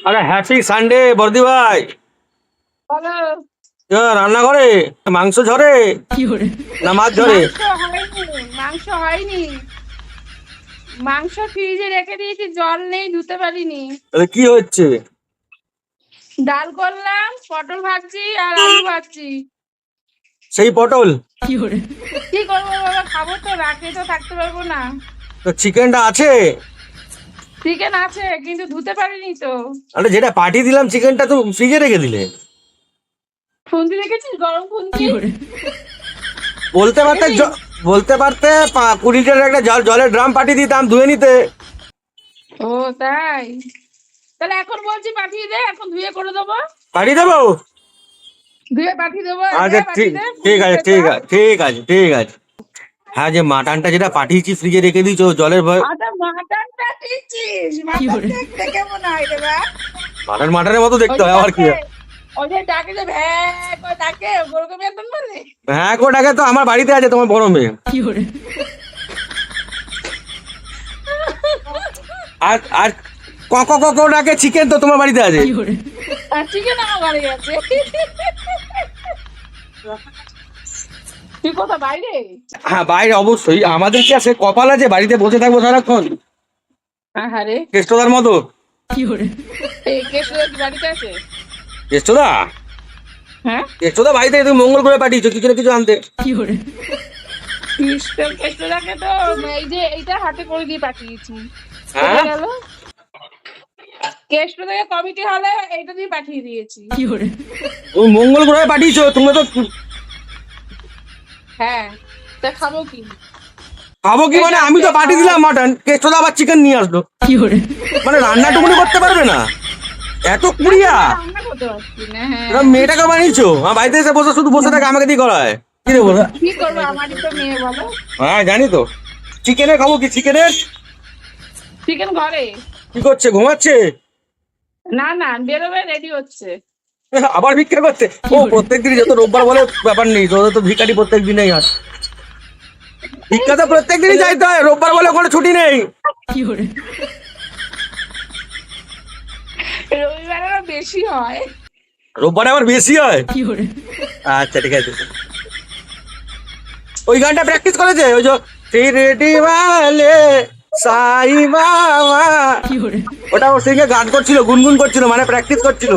আরে happy Sunday বর্দি ভাই। বলো। রান্না করে মাংস ঝরে না মাছ ঝরে? মাংস হয়নি। মাংস ফ্রিজে রেখে দিয়েছি, জল নেই, ধুতে পারিনি। তাহলে কি হচ্ছে? ডাল করলাম, পটল ভাজছি আর আলু ভাজছি। সেই পটল? কি করবো বাবা, খাবো তো, রাখে তো থাকতে পারবো না। তো চিকেনটা আছে? চিকেন আছে কিন্তু ধুতে পারিনি তো। আরে যেটা পাঠিয়ে দিলাম চিকেনটা তো ফ্রিজে রেখে দিলে। খুন্তি রেখেছিস, গরম খুন্তি? বলতে পারতে বলতে পারতে 20 লিটারের একটা জলের ড্রাম পাঠিয়ে দিতাম ধুয়ে নিতে। ও তাই? তাহলে এখন বলছি পাঠিয়ে দে, এখন ধুয়ে করে দেবো। পাঠিয়ে দেবো? ধুয়ে পাঠিয়ে দেবো। আচ্ছা ঠিক ঠিক আছে ঠিক আছে ঠিক আছে ঠিক আছে। হ্যাঁ, যে মাটনটা যেটা পাঠিয়েছি ফ্রিজে রেখে দিয়েছো জলের ভয়। আচ্ছা, মাটনটা দিচ্ছিস? মাটন দেখতে কেমন হয় রে বা? মাটনের মতো দেখতে হয় আবার কি? ওই যে ডাকে, যে ভ্যাঁ করে ডাকে, ওরকম বেতন বলে। হ্যাঁ, কোটাকে তো আমার বাড়িতে আছে তোমার বড় মেয়ে। আর আর কক কক ডাকে চিকেন তো তোমার বাড়িতে আছে। আর চিকেন আমার বাড়ি আছে। তুই কোথা, বাইরে? হ্যাঁ বাইরে অবশ্যই, আমাদের কি আছে কপাল আছে বাড়িতে বসে থাকবো সারাক্ষণ আহারে, কেষ্টদার মতো? এই কেশর কি বাড়িতে আছে? কেষ্টদা? হ্যাঁ, কেষ্টদা বাড়িতে তুমি মঙ্গল করে পাঠিয়েছো কিছু না কিছু আনতে। কেষ্টদাকে তো এই যে এইটা হাতে করে দিয়ে পাঠিয়েছি। হ্যাঁ, গেল কেষ্টদাকে কমিটি হলে এইটা দিয়ে পাঠিয়ে দিয়েছি। তুমি মঙ্গল গ্রহে পাঠিয়েছো তুমি তো। হ্যাঁ, তা খাবো কি? খাবো কি মানে? আমি তো পাঠিয়ে দিলাম মাটন, কেষ্টদা আবার চিকেন নিয়ে আসলো। মানে রান্না টুকুনি করতে পারবে না? এত কুড়িয়া রান্না করতে পারছি না। তোমরা হ্যাঁ, মেয়েটাকে বানিয়েছো? আমার বাড়িতে এসে বসে শুধু বসে থাকে আমাকে দিয়ে করায়। কি রে বলো? কি করবো, আমারই তো মেয়ে, বলো। হ্যাঁ জানি তো। চিকেনের খাবো কি? চিকেনের চিকেন ঘরে? কি করছে, ঘুমাচ্ছে? না না, বেরোবে, রেডি হচ্ছে। আবার ভিক্ষা করতে? ও প্রত্যেকদিনই, যত রোববার বলে ব্যাপার নেই, তোদের তো ভিখারি প্রত্যেক দিনেই আস। ভিক্ষা তো প্রত্যেক দিনই যাইতে হয়, রোববার বলে কোনো ছুটি নেই। রবিবারে বেশি হয়। রোববারে আবার বেশি হয়? আচ্ছা ঠিক আছে। ওই গানটা প্র্যাকটিস করেছে ওই যে রেডি ওয়ালে সাই বাবা, ওটা ওর সঙ্গে গান করছিল, গুনগুন করছিল, মানে প্র্যাকটিস করছিল।